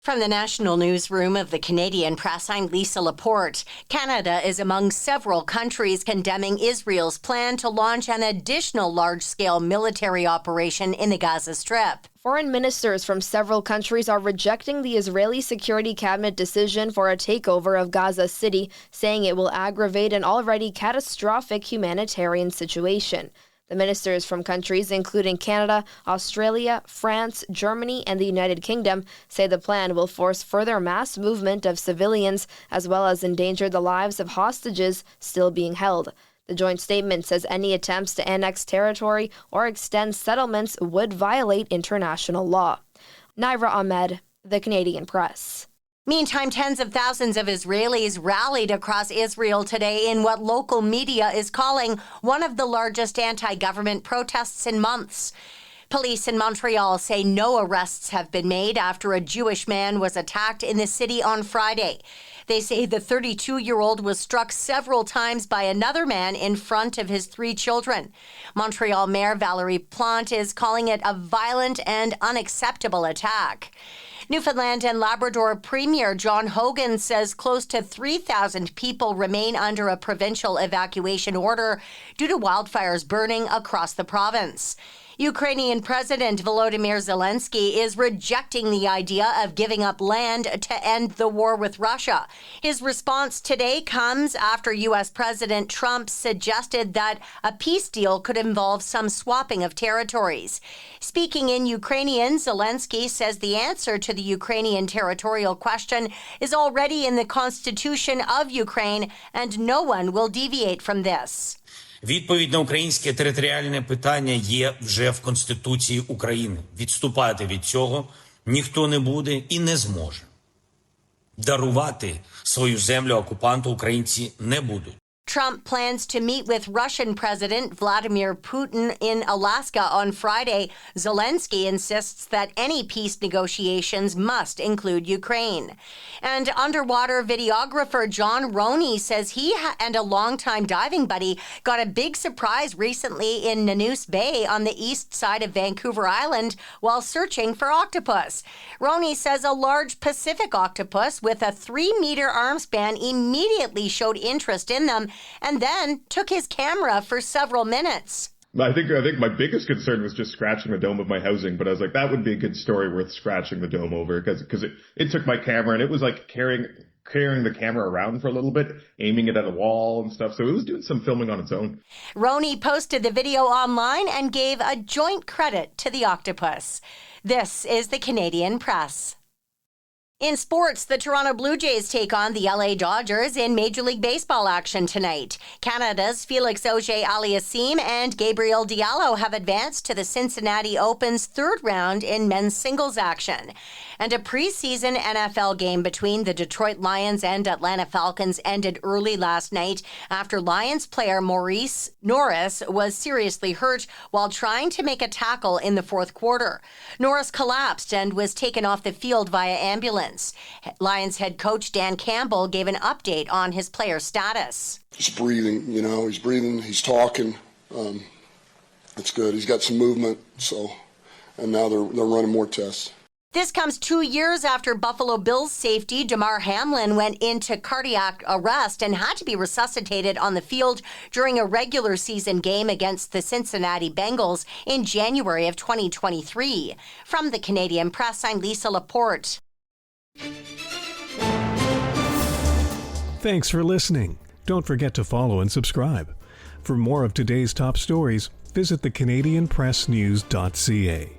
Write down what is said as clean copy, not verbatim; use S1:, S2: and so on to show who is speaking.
S1: From the national newsroom of the Canadian Press, I'm Lisa Laporte. Canada is among several countries condemning Israel's plan to launch an additional large-scale military operation in the Gaza Strip.
S2: Foreign ministers from several countries are rejecting the Israeli Security Cabinet decision for a takeover of Gaza City, saying it will aggravate an already catastrophic humanitarian situation. The ministers from countries including Canada, Australia, France, Germany, and the United Kingdom say the plan will force further mass movement of civilians as well as endanger the lives of hostages still being held. The joint statement says any attempts to annex territory or extend settlements would violate international law. Naira Ahmed, The Canadian Press.
S1: Meantime, tens of thousands of Israelis rallied across Israel today in what local media is calling one of the largest anti-government protests in months. Police in Montreal say no arrests have been made after a Jewish man was attacked in the city on Friday. They say the 32-year-old was struck several times by another man in front of his 3 children. Montreal Mayor Valérie Plante is calling it a violent and unacceptable attack. Newfoundland and Labrador Premier John Hogan says close to 3,000 people remain under a provincial evacuation order due to wildfires burning across the province. Ukrainian President Volodymyr Zelensky is rejecting the idea of giving up land to end the war with Russia. His response today comes after U.S. President Trump suggested that a peace deal could involve some swapping of territories. Speaking in Ukrainian, Zelensky says the answer to the Ukrainian territorial question is already in the constitution of Ukraine, and no one will deviate from this.
S3: Відповідь на українське територіальне питання є вже в Конституції України. Відступати від цього ніхто не буде і не зможе. Дарувати свою землю окупанту українці не будуть.
S1: Trump plans to meet with Russian President Vladimir Putin in Alaska on Friday. Zelensky insists that any peace negotiations must include Ukraine. And underwater videographer John Roney says he and a longtime diving buddy got a big surprise recently in Nanoose Bay on the east side of Vancouver Island while searching for octopus. Roney says a large Pacific octopus with a 3-meter arm span immediately showed interest in them and then took his camera for several minutes.
S4: I think my biggest concern was just scratching the dome of my housing, but I was like, that would be a good story worth scratching the dome over because it took my camera and it was like carrying the camera around for a little bit, aiming it at a wall and stuff. So it was doing some filming on its own.
S1: Roney posted the video online and gave a joint credit to the octopus. This is the Canadian Press. In sports, the Toronto Blue Jays take on the LA Dodgers in Major League Baseball action tonight. Canada's Felix Auger-Aliassime and Gabriel Diallo have advanced to the Cincinnati Open's third round in men's singles action. And a preseason NFL game between the Detroit Lions and Atlanta Falcons ended early last night after Lions player Maurice Norris was seriously hurt while trying to make a tackle in the fourth quarter. Norris collapsed and was taken off the field via ambulance. Lions head coach Dan Campbell gave an update on his player's status.
S5: He's breathing, he's breathing, he's talking. It's good. He's got some movement, and now they're running more tests.
S1: This comes 2 years after Buffalo Bills safety Damar Hamlin went into cardiac arrest and had to be resuscitated on the field during a regular season game against the Cincinnati Bengals in January of 2023. From the Canadian Press, I'm Lisa Laporte.
S6: Thanks for listening. Don't forget to follow and subscribe. For more of today's top stories, visit thecanadianpressnews.ca.